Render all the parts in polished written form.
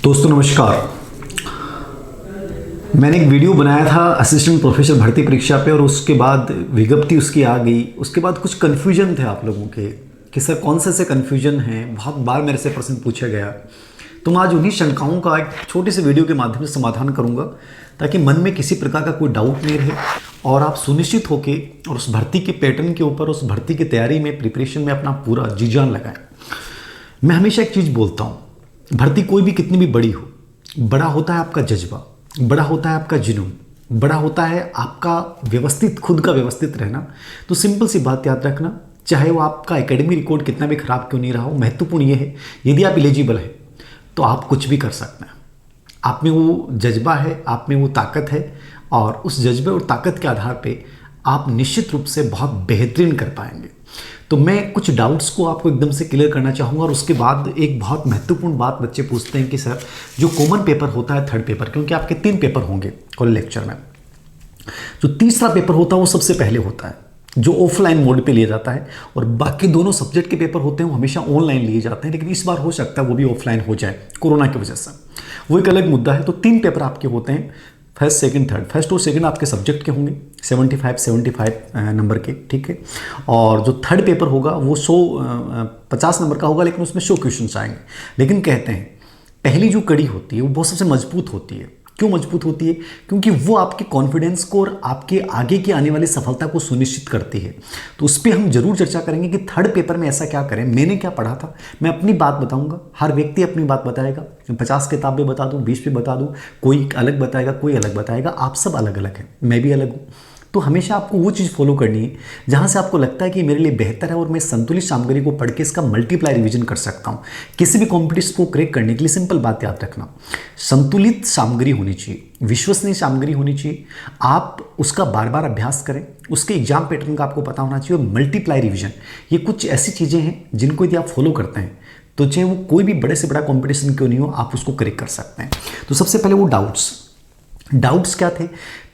दोस्तों नमस्कार। मैंने एक वीडियो बनाया था असिस्टेंट प्रोफेसर भर्ती परीक्षा पे और उसके बाद विज्ञप्ति उसकी आ गई। उसके बाद कुछ कन्फ्यूजन थे आप लोगों के कि सर कौन से कन्फ्यूजन हैं। बहुत बार मेरे से प्रश्न पूछा गया, तो मैं आज उन्हीं शंकाओं का एक छोटे से वीडियो के माध्यम से समाधान करूंगा ताकि मन में किसी प्रकार का कोई डाउट नहीं रहे और आप सुनिश्चित होके और उस भर्ती के पैटर्न के ऊपर, उस भर्ती की तैयारी में, प्रिपरेशन में अपना पूरा जी जान लगाएं। मैं हमेशा एक चीज़ बोलता हूँ, भर्ती कोई भी कितनी भी बड़ी हो, बड़ा होता है आपका जज्बा, बड़ा होता है आपका जुनून, बड़ा होता है आपका व्यवस्थित, खुद का व्यवस्थित रहना। तो सिंपल सी बात याद रखना, चाहे वो आपका एकेडमी रिकॉर्ड कितना भी खराब क्यों नहीं रहा हो, महत्वपूर्ण ये है यदि आप एलिजिबल है तो आप कुछ भी कर सकते हैं। आप में वो जज्बा है, आप में वो ताकत है और उस जज्बे और ताकत के आधार पे आप निश्चित रूप से बहुत बेहतरीन कर पाएंगे। तो मैं कुछ डाउट्स को आपको एकदम से क्लियर करना चाहूँगा और उसके बाद एक बहुत महत्वपूर्ण बात बच्चे पूछते हैं कि सर जो कॉमन पेपर होता है थर्ड पेपर, क्योंकि आपके 3 पेपर होंगे कॉलेज लेक्चर में, जो तीसरा पेपर होता है वो सबसे पहले होता है, जो ऑफलाइन मोड पे लिया जाता है, और बाकी दोनों सब्जेक्ट के पेपर होते हैं वो हमेशा ऑनलाइन लिए जाते हैं। लेकिन इस बार हो सकता है वो भी ऑफलाइन हो जाए कोरोना की वजह से, वो एक अलग मुद्दा है। तो 3 पेपर आपके होते हैं, फर्स्ट सेकंड थर्ड। फर्स्ट और सेकंड आपके सब्जेक्ट के होंगे 75 नंबर के, ठीक है। और जो थर्ड पेपर होगा वो 50 नंबर का होगा, लेकिन उसमें 100 क्वेश्चन आएंगे। लेकिन कहते हैं पहली जो कड़ी होती है वो बहुत सबसे मजबूत होती है। क्यों मजबूत होती है? क्योंकि वो आपके कॉन्फिडेंस को और आपके आगे की आने वाली सफलता को सुनिश्चित करती है। तो उस पर हम जरूर चर्चा करेंगे कि थर्ड पेपर में ऐसा क्या करें, मैंने क्या पढ़ा था, मैं अपनी बात बताऊंगा, हर व्यक्ति अपनी बात बताएगा। 50 किताबें बता दूं, 20 पे बता दूं, कोई अलग बताएगा, कोई अलग बताएगा, आप सब अलग अलग हैं, मैं भी अलग हूँ। तो हमेशा आपको वो चीज़ फॉलो करनी है जहाँ से आपको लगता है कि मेरे लिए बेहतर है और मैं संतुलित सामग्री को पढ़ के इसका मल्टीप्लाई रिवीजन कर सकता हूँ। किसी भी कॉम्पिटिशन को क्रैक करने के लिए सिंपल बात याद रखना, संतुलित सामग्री होनी चाहिए, विश्वसनीय सामग्री होनी चाहिए। आप उसका बार बार अभ्यास करें, उसके एग्जाम पैटर्न का आपको पता होना चाहिए, और मल्टीप्लाई रिवीजन, ये कुछ ऐसी चीज़ें हैं जिनको यदि आप फॉलो करते हैं तो चाहे वो कोई भी बड़े से बड़ा कॉम्पिटिशन क्यों नहीं हो, आप उसको क्रैक कर सकते हैं। तो सबसे पहले वो डाउट्स क्या थे?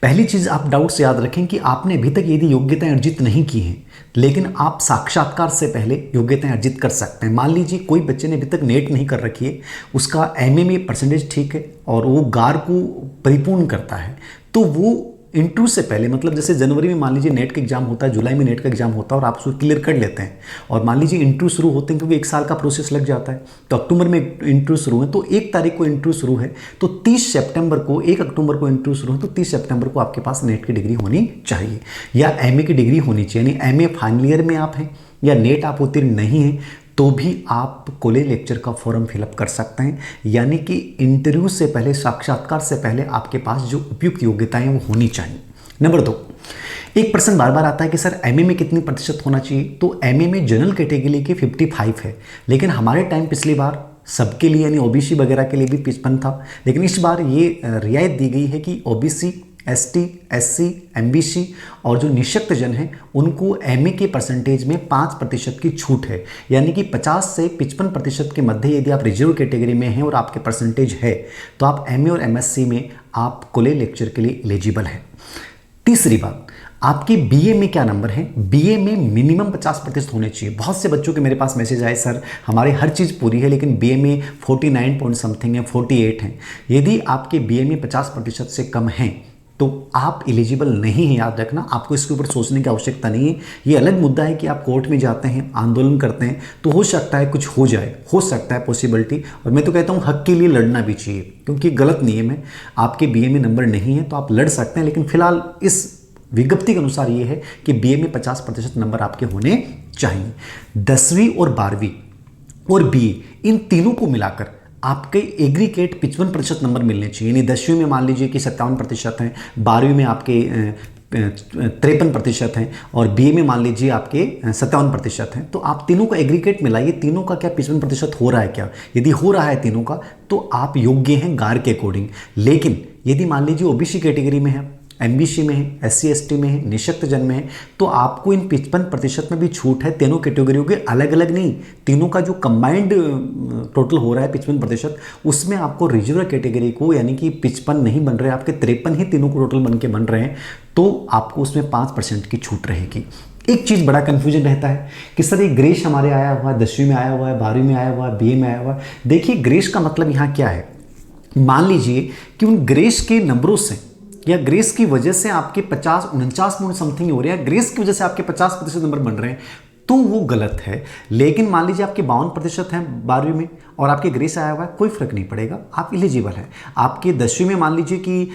पहली चीज़ आप डाउट्स याद रखें कि आपने अभी तक यदि योग्यताएं अर्जित नहीं की हैं, लेकिन आप साक्षात्कार से पहले योग्यताएं अर्जित कर सकते हैं। मान लीजिए कोई बच्चे ने अभी तक नेट नहीं कर रखी है, उसका एमए में परसेंटेज ठीक है और वो गार को परिपूर्ण करता है, तो वो इंटरव्यू से पहले, मतलब जैसे जनवरी में मान लीजिए नेट का एग्जाम होता है, जुलाई में नेट का एग्जाम होता है और आप उसको क्लियर कर लेते हैं, और मान लीजिए इंटरव्यू शुरू होते हैं क्योंकि 1 साल का प्रोसेस लग जाता है, तो अक्टूबर में इंटरव्यू शुरू है, तो 1 तारीख को इंटरव्यू शुरू है, तो 30 सितंबर को, 1 अक्टूबर को इंटरव्यू शुरू है, तो 30 सितंबर को आपके पास नेट की डिग्री होनी चाहिए या एमए की डिग्री होनी चाहिए। यानी एमए फाइनल ईयर में आप हैं या नेट आप उत्तीर्ण नहीं हैं तो भी आप कॉलेज लेक्चर का फॉर्म फिलअप कर सकते हैं। यानी कि इंटरव्यू से पहले, साक्षात्कार से पहले आपके पास जो उपयुक्त योग्यताएं वो होनी चाहिए। नंबर 2, एक प्रश्न बार बार आता है कि सर एमए में कितनी प्रतिशत होना चाहिए? तो एमए में जनरल कैटेगरी के 55 है, लेकिन हमारे टाइम पिछली बार सबके लिए यानी ओबीसी वगैरह के लिए भी 55 था, लेकिन इस बार ये रियायत दी गई है कि ओबीसी, एसटी, एससी, एमबीसी और जो निःशक्त जन हैं उनको एमए के परसेंटेज में 5% की छूट है। यानी कि 50 से 55% के मध्य यदि आप रिजर्व कैटेगरी में हैं और आपके परसेंटेज है तो आप एमए और एमएससी में आप कॉलेज लेक्चर के लिए एलिजिबल हैं। तीसरी बात, आपके बीए में क्या नंबर है? बीए में मिनिमम 50% होने चाहिए। बहुत से बच्चों के मेरे पास मैसेज आए, सर हमारी हर चीज़ पूरी है लेकिन बीए में 49 पॉइंट समथिंग है, 48 हैं। यदि आपके बीए में 50% से कम हैं तो आप एलिजिबल नहीं हैं, याद रखना। आपको इसके ऊपर सोचने की आवश्यकता नहीं है। ये अलग मुद्दा है कि आप कोर्ट में जाते हैं, आंदोलन करते हैं, तो हो सकता है कुछ हो जाए, हो सकता है पॉसिबिलिटी, और मैं तो कहता हूँ हक के लिए लड़ना भी चाहिए, क्योंकि गलत नियम है। आपके बीए में नंबर नहीं है तो आप लड़ सकते हैं, लेकिन फिलहाल इस विज्ञप्ति के अनुसार ये है कि बीए में 50% नंबर आपके होने चाहिए। 10वीं और 12वीं और बीए, इन तीनों को मिलाकर आपके एग्रीगेट 55% नंबर मिलने चाहिए। यानी 10वीं में मान लीजिए कि 57% हैं, 12वीं में आपके 53% हैं और बीए में मान लीजिए आपके 57% हैं। तो आप तीनों का एग्रीगेट मिलाइए, तीनों का क्या 55% हो रहा है क्या? यदि हो रहा है तीनों का तो आप योग्य हैं गार के अकॉर्डिंग। लेकिन यदि मान लीजिए ओबीसी कैटेगरी में है, एमबीसी में है, एससी एसटी में है, निःशक्त जन में है, तो आपको इन 55% में भी छूट है। तीनों कैटेगरियों के अलग अलग नहीं, तीनों का जो कंबाइंड टोटल हो रहा है 55%, उसमें आपको रिजर्व कैटेगरी को यानी कि 55 नहीं बन रहे, आपके 53 ही तीनों को टोटल बन के बन रहे हैं, तो आपको उसमें 5% की छूट रहेगी। एक चीज़ बड़ा कन्फ्यूजन रहता है कि सर ये ग्रेस हमारे आया हुआ है, 10वीं में आया हुआ है, 12वीं में आया हुआ है, बीए में आया हुआ है। देखिए ग्रेस का मतलब यहाँ क्या है? मान लीजिए कि उन ग्रेस के नंबरों से या ग्रेस की वजह से आपके 49 समथिंग हो रहे हैं, ग्रेस की वजह से आपके 50% नंबर बन रहे हैं, तो वो गलत है। लेकिन मान लीजिए आपके 52% हैं 12वीं में और आपके ग्रेस आया हुआ है, कोई फर्क नहीं पड़ेगा, आप एलिजिबल हैं। आपके 10वीं में मान लीजिए कि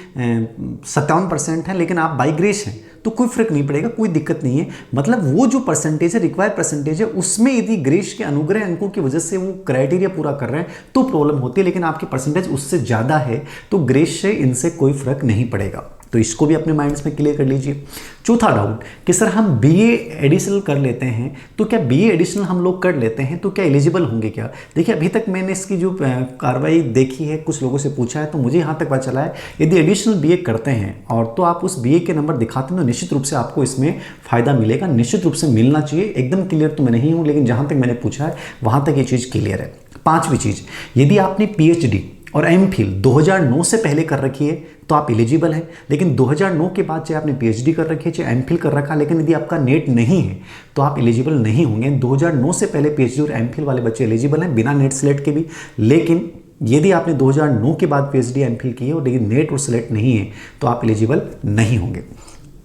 57% है लेकिन आप बाई ग्रेस हैं, तो कोई फर्क नहीं पड़ेगा, कोई दिक्कत नहीं है। मतलब वो जो परसेंटेज है, रिक्वायर्ड परसेंटेज है, उसमें यदि ग्रेस के अनुग्रह अंकों की वजह से वो क्राइटेरिया पूरा कर रहे हैं तो प्रॉब्लम होती है, लेकिन आपकी परसेंटेज उससे ज़्यादा है तो ग्रेस से इनसे कोई फर्क नहीं पड़ेगा। तो इसको भी अपने माइंड्स में क्लियर कर लीजिए। चौथा डाउट कि सर हम बीए एडिशनल कर लेते हैं तो क्या बीए एडिशनल हम लोग कर लेते हैं तो क्या एलिजिबल होंगे क्या? देखिए अभी तक मैंने इसकी जो कार्रवाई देखी है, कुछ लोगों से पूछा है, तो मुझे यहाँ तक पता चला है यदि एडिशनल बीए करते हैं और तो आप उस बीए के नंबर दिखाते हैं तो निश्चित रूप से आपको इसमें फ़ायदा मिलेगा, निश्चित रूप से मिलना चाहिए। एकदम क्लियर तो मैं नहीं हूँ, लेकिन जहाँ तक मैंने पूछा है वहाँ तक ये चीज़ क्लियर है। पाँचवीं चीज़, यदि आपने पीएचडी और एमफिल 2009 से पहले कर रखी है तो आप एलिजिबल हैं, लेकिन 2009 के बाद चाहे आपने पीएचडी कर रखी है चाहे एमफिल कर रखा, लेकिन यदि आपका नेट नहीं है तो आप एलिजिबल नहीं होंगे। 2009 से पहले पीएचडी और एमफिल वाले बच्चे एलिजिबल हैं बिना नेट सेलेक्ट के भी, लेकिन यदि आपने 2009 के बाद पीएचडी एमफिल की है और लेकिन नेट और सेलेक्ट नहीं है तो आप एलिजिबल नहीं होंगे।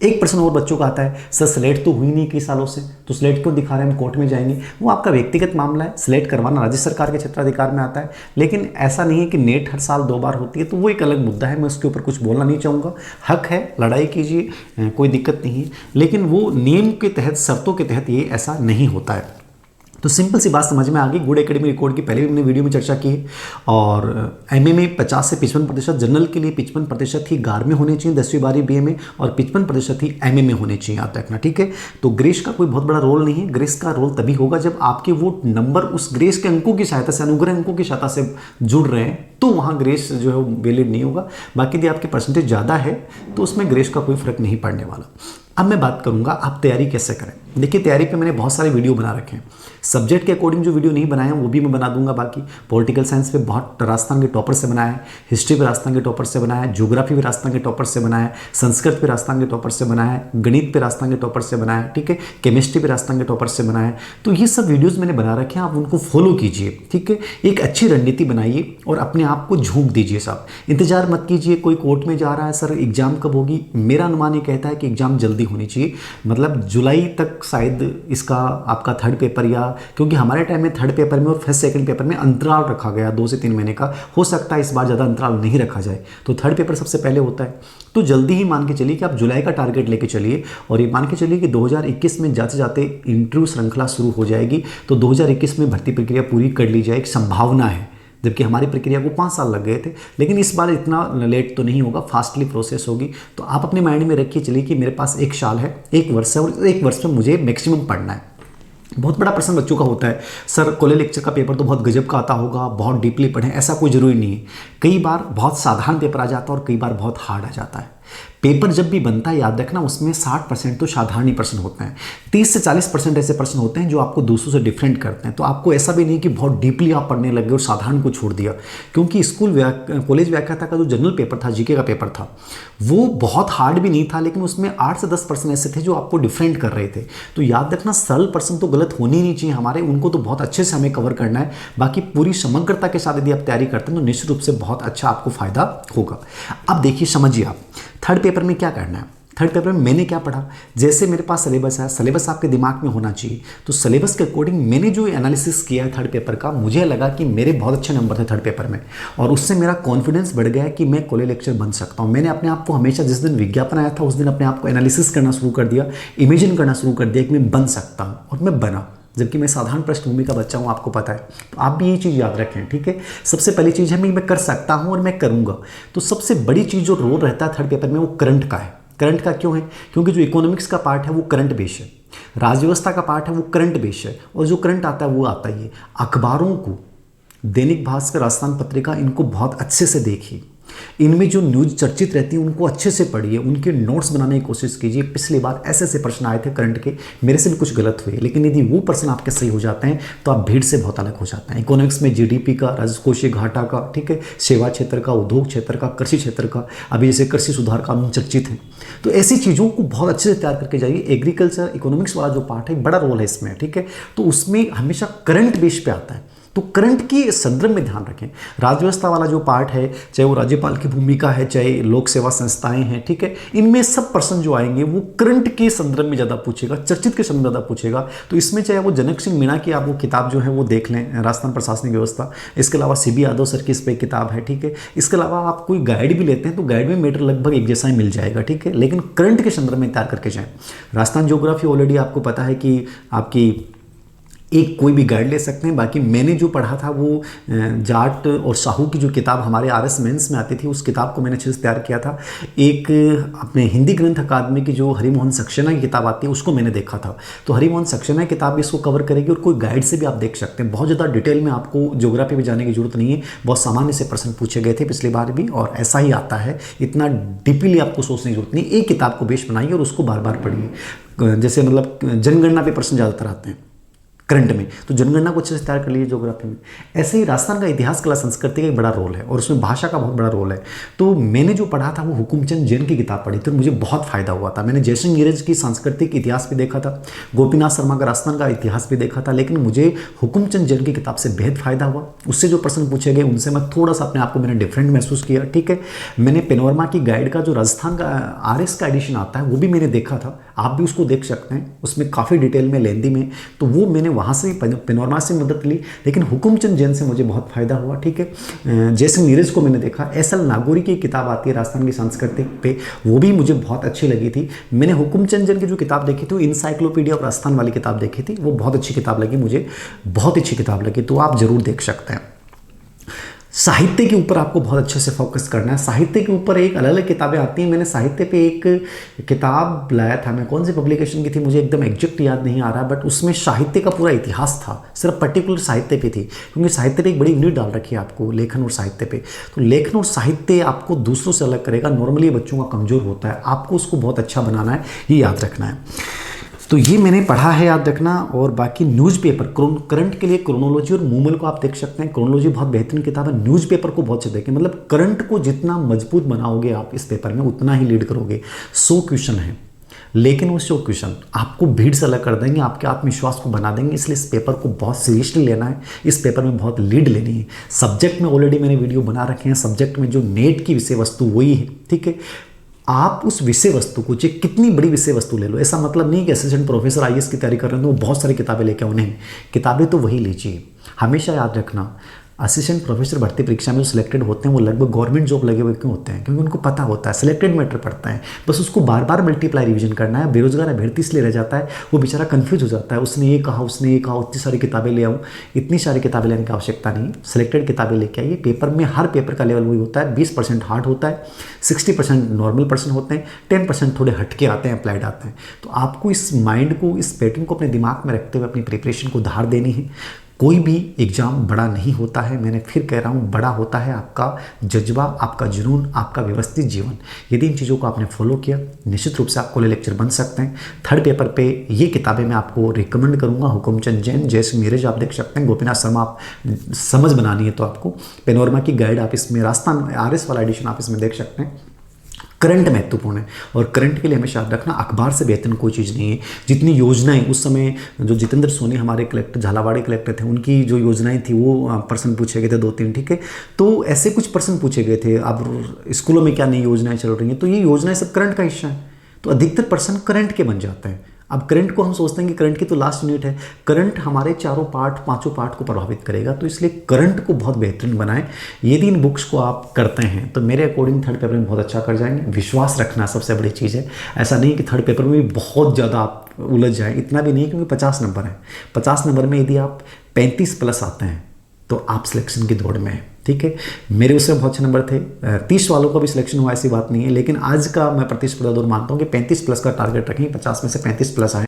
एक पर्सन और बच्चों का आता है, सर सिलेक्ट तो हुई नहीं कई सालों से, तो सिलेक्ट क्यों दिखा रहे हैं, हम कोर्ट में जाएंगे। वो आपका व्यक्तिगत मामला है, सिलेक्ट करवाना राज्य सरकार के क्षेत्राधिकार में आता है, लेकिन ऐसा नहीं है कि नेट हर साल 2 बार होती है, तो वो एक अलग मुद्दा है, मैं उसके ऊपर कुछ बोलना नहीं चाहूँगा। हक है, लड़ाई कीजिए, कोई दिक्कत नहीं है, लेकिन वो नियम के तहत, शर्तों के तहत ये ऐसा नहीं होता है। तो सिंपल सी बात समझ में आ गई। गुड एकेडमी रिकॉर्ड की पहले भी हमने वीडियो में चर्चा की है, और एमए में 50 से 55%, जनरल के लिए 55% ही गार में होने चाहिए 10वीं 12वीं बीए में, और 55% ही एमए में होने चाहिए, याद रखना, ठीक है। तो ग्रेस का कोई बहुत बड़ा रोल नहीं है, ग्रेस का रोल तभी होगा जब आपके वो नंबर उस ग्रेस के अंकों की सहायता से, अनुग्रह अंकों की सहायता से जुड़ रहे हैं, तो वहाँ ग्रेस जो है वो वैलिड नहीं होगा। बाकी यदि आपके परसेंटेज ज़्यादा है तो उसमें ग्रेस का कोई फर्क नहीं पड़ने वाला। अब मैं बात करूंगा आप तैयारी कैसे करें। देखिए तैयारी पे मैंने बहुत सारे वीडियो बना रखे हैं, सब्जेक्ट के अकॉर्डिंग जो वीडियो नहीं बनाए हैं वो भी मैं बना दूंगा। बाकी पॉलिटिकल साइंस पे बहुत राजस्थान के टॉपर से बनाया है, हिस्ट्री पे राजस्थान के टॉपर से बनाया है, ज्योग्राफी पे राजस्थान के टॉपर से बनाया है, संस्कृत पे राजस्थान के टॉपर से बनाया है, गणित पे राजस्थान के टॉपर से बनाया है, ठीक है, केमिस्ट्री पे राजस्थान के टॉपर से बनाया है। तो ये सब वीडियोज़ मैंने बना रखे हैं, आप उनको फॉलो कीजिए, ठीक है। एक अच्छी रणनीति बनाइए और अपने आप को झोंक दीजिए साहब। इंतजार मत कीजिए कोई कोर्ट में जा रहा है, सर एग्जाम कब होगी। मेरा अनुमान ये कहता है कि एग्जाम जल्दी होनी चाहिए, मतलब जुलाई तक शायद इसका आपका थर्ड पेपर, या क्योंकि हमारे टाइम में थर्ड पेपर में और फर्स्ट सेकंड पेपर में अंतराल रखा गया 2 से 3 महीने का, हो सकता है इस बार ज़्यादा अंतराल नहीं रखा जाए, तो थर्ड पेपर सबसे पहले होता है। तो जल्दी ही मान के चलिए कि आप जुलाई का टारगेट लेके चलिए, और ये मान के चलिए कि 2021 में जाते जाते इंटरव्यू श्रृंखला शुरू हो जाएगी, तो 2021 में भर्ती प्रक्रिया पूरी कर ली जाए, एक संभावना है। जबकि हमारी प्रक्रिया को 5 साल लग गए थे, लेकिन इस बार इतना लेट तो नहीं होगा, फास्टली प्रोसेस होगी। तो आप अपने माइंड में रखिए चलिए कि मेरे पास 1 साल है, 1 वर्ष है, और 1 वर्ष में मुझे मैक्सिमम पढ़ना है। बहुत बड़ा प्रश्न बच्चों का होता है, सर कॉलेज लेक्चर का पेपर तो बहुत गजब का आता होगा, बहुत डीपली पढ़ें, ऐसा कोई ज़रूरी नहीं है। कई बार बहुत साधारण पेपर आ जाता है और कई बार बहुत हार्ड आ जाता है। पेपर जब भी बनता है याद रखना उसमें 60% तो साधारण ही प्रश्न होते हैं, 30 से 40% ऐसे प्रश्न होते हैं जो आपको दूसरों से डिफरेंट करते हैं। तो आपको ऐसा भी नहीं कि बहुत डीपली आप पढ़ने लगे और साधारण को छोड़ दिया, क्योंकि कॉलेज व्याख्याता का जो जनरल पेपर था, जीके का पेपर था, वो बहुत हार्ड भी नहीं था, लेकिन उसमें 8 से 10% ऐसे थे जो आपको डिफरेंट कर रहे थे। तो याद रखना सरल प्रश्न तो गलत होने ही नहीं चाहिए हमारे, उनको तो बहुत अच्छे से हमें कवर करना है। बाकी पूरी समग्रता के साथ यदि आप तैयारी करते हैं तो निश्चित रूप से बहुत अच्छा आपको फायदा होगा। अब देखिए समझिए आप थर्ड पेपर में क्या करना है। थर्ड पेपर में मैंने क्या पढ़ा, जैसे मेरे पास सिलेबस है, सिलेबस आपके दिमाग में होना चाहिए, तो सिलेबस के अकॉर्डिंग मैंने जो एनालिसिस किया है थर्ड पेपर का, मुझे लगा कि मेरे बहुत अच्छे नंबर थे थर्ड पेपर में, और उससे मेरा कॉन्फिडेंस बढ़ गया कि मैं कॉलेज लेक्चर बन सकता हूँ। मैंने अपने आप को हमेशा, जिस दिन विज्ञापन आया था उस दिन अपने आप को एनालिसिस करना शुरू कर दिया, इमेजिन करना शुरू कर दिया कि मैं बन सकता हूँ, और मैं बना, जबकि मैं साधारण पृष्ठभूमि का बच्चा हूँ, आपको पता है। तो आप भी ये चीज़ याद रखें, ठीक है। सबसे पहली चीज़ है मैं कर सकता हूँ और मैं करूँगा। तो सबसे बड़ी चीज़ जो रोल रहता है थर्ड पेपर में वो करंट का है। करंट का क्यों है? क्योंकि जो इकोनॉमिक्स का पार्ट है वो करंट बेस है, राजव्यवस्था का पार्ट है वो करंट बेस है, और जो करंट आता है वो आता ही है। अखबारों को, दैनिक भास्कर, राजस्थान पत्रिका, इनको बहुत अच्छे से देखिए, इनमें जो न्यूज़ चर्चित रहती है उनको अच्छे से पढ़िए, उनके नोट्स बनाने की कोशिश कीजिए। पिछली बार ऐसे ऐसे प्रश्न आए थे करंट के, मेरे से भी कुछ गलत हुए, लेकिन यदि वो प्रश्न आपके सही हो जाते हैं तो आप भीड़ से बहुत अलग हो जाते हैं। इकोनॉमिक्स में जीडीपी का, राजकोषीय घाटा का, ठीक है, सेवा क्षेत्र का, उद्योग क्षेत्र का, कृषि क्षेत्र का, अभी जैसे कृषि सुधार कानून चर्चित है, तो ऐसी चीज़ों को बहुत अच्छे से तैयार करके जाइए। एग्रीकल्चर इकोनॉमिक्स वाला जो पार्ट है बड़ा रोल है इसमें, ठीक है, तो उसमें हमेशा करंट बेस पे आता है। तो करंट के संदर्भ में ध्यान रखें। राज्य व्यवस्था वाला जो पार्ट है, चाहे वो राज्यपाल की भूमिका है, चाहे लोक सेवा संस्थाएं हैं, ठीक है, इनमें सब प्रश्न जो आएंगे वो करंट के संदर्भ में ज़्यादा पूछेगा, चर्चित के संदर्भ में ज़्यादा पूछेगा। तो इसमें चाहे वो जनक सिंह मीणा की आप वो किताब जो है वो देख लें, राजस्थान प्रशासनिक व्यवस्था, इसके अलावा CB यादव सर की इस पर किताब है, ठीक है। इसके अलावा आप कोई गाइड भी लेते हैं तो गाइड में मैटर लगभग एक जैसा ही मिल जाएगा, ठीक है, लेकिन करंट के संदर्भ में तैयार करके जाएं। राजस्थान ज्योग्राफी ऑलरेडी आपको पता है कि आपकी एक कोई भी गाइड ले सकते हैं। बाकी मैंने जो पढ़ा था वो जाट और साहू की जो किताब हमारे RS मेंस में आती थी, उस किताब को मैंने अच्छे से तैयार किया था। एक अपने हिंदी ग्रंथ अकादमी की जो हरिमोहन सक्सेना की किताब आती है उसको मैंने देखा था। तो हरिमोहन सक्सेना की किताब इसको कवर करेगी और कोई गाइड से भी आप देख सकते हैं। बहुत ज़्यादा डिटेल में आपको ज्योग्राफी में जाने की जरूरत नहीं है, बहुत सामान्य से प्रश्न पूछे गए थे पिछली बार भी और ऐसा ही आता है, इतना डीपली आपको सोचने की जरूरत नहीं। एक किताब को बेस बनाइए और उसको बार बार पढ़िए। जैसे मतलब जनगणना पे प्रश्न ज़्यादातर आते हैं करंट में, तो जनगणना को अच्छे से तैयार कर लीजिए ज्योग्राफी में। ऐसे ही राजस्थान का इतिहास, कला, संस्कृति का एक बड़ा रोल है और उसमें भाषा का बहुत बड़ा रोल है। तो मैंने जो पढ़ा था वो हुकुमचंद जैन की किताब पढ़ी थी और मुझे बहुत फायदा हुआ था। मैंने जयसिंह नीरज की सांस्कृतिक इतिहास भी देखा था, गोपीनाथ शर्मा का राजस्थान का इतिहास भी देखा था, लेकिन मुझे हुकुमचंद जैन की किताब से बेहद फायदा हुआ। उससे जो प्रश्न पूछे गए उनसे मैं थोड़ा सा अपने आप को मैंने डिफरेंट महसूस किया, ठीक है। मैंने पेनोरमा की गाइड का जो राजस्थान का RS का एडिशन आता है वो भी मैंने देखा था, आप भी उसको देख सकते हैं, उसमें काफ़ी डिटेल में, लेंदी में, तो वो मैंने वहाँ से पेनोरमा से मदद ली। लेकिन हुकुमचंद जैन से मुझे बहुत फायदा हुआ, ठीक है। जयसिंह नीरज को मैंने देखा। SL नागौरी की किताब आती है राजस्थान की सांस्कृतिक पे, वो भी मुझे बहुत अच्छी लगी थी। मैंने हुकुमचंद जैन की जो किताब देखी थी, इंसाइक्लोपीडिया ऑफ राजस्थान वाली किताब देखी थी, वो बहुत अच्छी किताब लगी मुझे, बहुत अच्छी किताब लगी, तो आप जरूर देख सकते हैं। साहित्य के ऊपर आपको बहुत अच्छे से फोकस करना है। साहित्य के ऊपर एक अलग अलग किताबें आती हैं। मैंने साहित्य पे एक किताब लाया था, मैं कौन सी पब्लिकेशन की थी मुझे एकदम एग्जैक्ट याद नहीं आ रहा, बट उसमें साहित्य का पूरा इतिहास था, सिर्फ पर्टिकुलर साहित्य पे थी, क्योंकि साहित्य पे एक बड़ी यूनिट डाल रखी है आपको, लेखन और साहित्य पे। तो लेखन और साहित्य आपको दूसरों से अलग करेगा। नॉर्मली बच्चों का कमज़ोर होता है, आपको उसको बहुत अच्छा बनाना है, ये याद रखना है। तो ये मैंने पढ़ा है, याद रखना। और बाकी न्यूज़पेपर करंट के लिए क्रोनोलॉजी और मूमल को आप देख सकते हैं। क्रोनोलॉजी बहुत बेहतरीन किताब है, न्यूज़पेपर को बहुत से देखें। मतलब करंट को जितना मजबूत बनाओगे आप इस पेपर में उतना ही लीड करोगे। 100 क्वेश्चन है, लेकिन वो 100 क्वेश्चन आपको भीड़ से अलग कर देंगे, आपके आत्मविश्वास को बना देंगे। इसलिए इस पेपर को बहुत सीरियसली लेना है, इस पेपर में बहुत लीड लेनी है। सब्जेक्ट में ऑलरेडी मैंने वीडियो बना रखे हैं, सब्जेक्ट में जो नेट की विषय वस्तु वही है, ठीक है। आप उस विषय वस्तु को, चाहे कितनी बड़ी विषय वस्तु ले लो, ऐसा मतलब नहीं कि असिस्टेंट प्रोफेसर IAS की तैयारी कर रहे हैं तो वो बहुत सारी किताबें लेके आओ, नहीं, किताबें तो वही लीजिए। हमेशा याद रखना, असिस्टेंट प्रोफेसर भर्ती परीक्षा में जो सिलेक्टेड होते हैं वो लगभग गवर्नमेंट जॉब लगे हुए क्यों होते हैं? क्योंकि उनको पता होता है सिलेक्टेड मैटर पड़ता है, बस उसको बार बार मल्टीप्लाई रिवीजन करना है। बेरोजगार अभ्यर्थी इसलिए रह जाता है, वो बेचारा कंफ्यूज हो जाता है, उसने ये कहा, उसने ये कहा, इतनी सारी किताबें ले आऊँ। इतनी सारी किताबें लेने की आवश्यकता नहीं, सिलेक्टेड किताबें लेके आइए। पेपर में हर पेपर का लेवल वही होता है, 20% हार्ड होता है, 60% नॉर्मल पर्सन होते हैं, 10% थोड़े हटके आते हैं, अप्लाइड आते हैं। तो आपको इस माइंड को, इस पैटर्न को अपने दिमाग में रखते हुए अपनी प्रिपरेशन को धार देनी है। कोई भी एग्ज़ाम बड़ा नहीं होता है, मैंने फिर कह रहा हूँ, बड़ा होता है आपका जज्बा, आपका जुनून, आपका व्यवस्थित जीवन। यदि इन चीज़ों को आपने फॉलो किया, निश्चित रूप से आपको लेक्चर बन सकते हैं। थर्ड पेपर पे ये किताबें मैं आपको रिकमेंड करूँगा, हुकुमचंद जैन, जयसिंह नीरज आप देख सकते हैं, गोपीनाथ शर्मा आप समझ बनानी है तो आपको पेनोरमा की गाइड आप इसमें, राजस्थान RS वाला एडिशन आप इसमें देख सकते हैं। करंट महत्वपूर्ण है और करंट के लिए हमेशा याद रखना, अखबार से बेहतर कोई चीज़ नहीं है। जितनी योजनाएं उस समय जो जितेंद्र सोनी हमारे कलेक्टर, झालावाड़ी कलेक्टर थे, उनकी जो योजनाएं थी वो प्रश्न पूछे गए थे 2-3, ठीक है। तो ऐसे कुछ प्रश्न पूछे गए थे, अब स्कूलों में क्या नई योजनाएं चल रही हैं, तो ये योजनाएं सब करंट का हिस्सा है, तो अधिकतर प्रश्न करंट के बन जाते हैं। अब करंट को हम सोचते हैं कि करंट की तो लास्ट यूनिट है, करंट हमारे चारों पार्ट, पांचों पार्ट को प्रभावित करेगा, तो इसलिए करंट को बहुत बेहतरीन बनाएं। यदि इन बुक्स को आप करते हैं तो मेरे अकॉर्डिंग थर्ड पेपर में बहुत अच्छा कर जाएंगे। विश्वास रखना सबसे बड़ी चीज़ है, ऐसा नहीं कि थर्ड पेपर में भी बहुत ज़्यादा आप उलझ जाएं, इतना भी नहीं, क्योंकि 50 नंबर है। 50 नंबर में यदि आप 35+ आते हैं तो आप सिलेक्शन की दौड़ में हैं, ठीक है। मेरे उसमें बहुत अच्छे नंबर थे, 30 वालों का भी सिलेक्शन हुआ, ऐसी बात नहीं है, लेकिन आज का मैं प्रतिस्पर्धा दौर मानता हूँ कि 35+ का टारगेट रखें, 50 में से 35+ आए।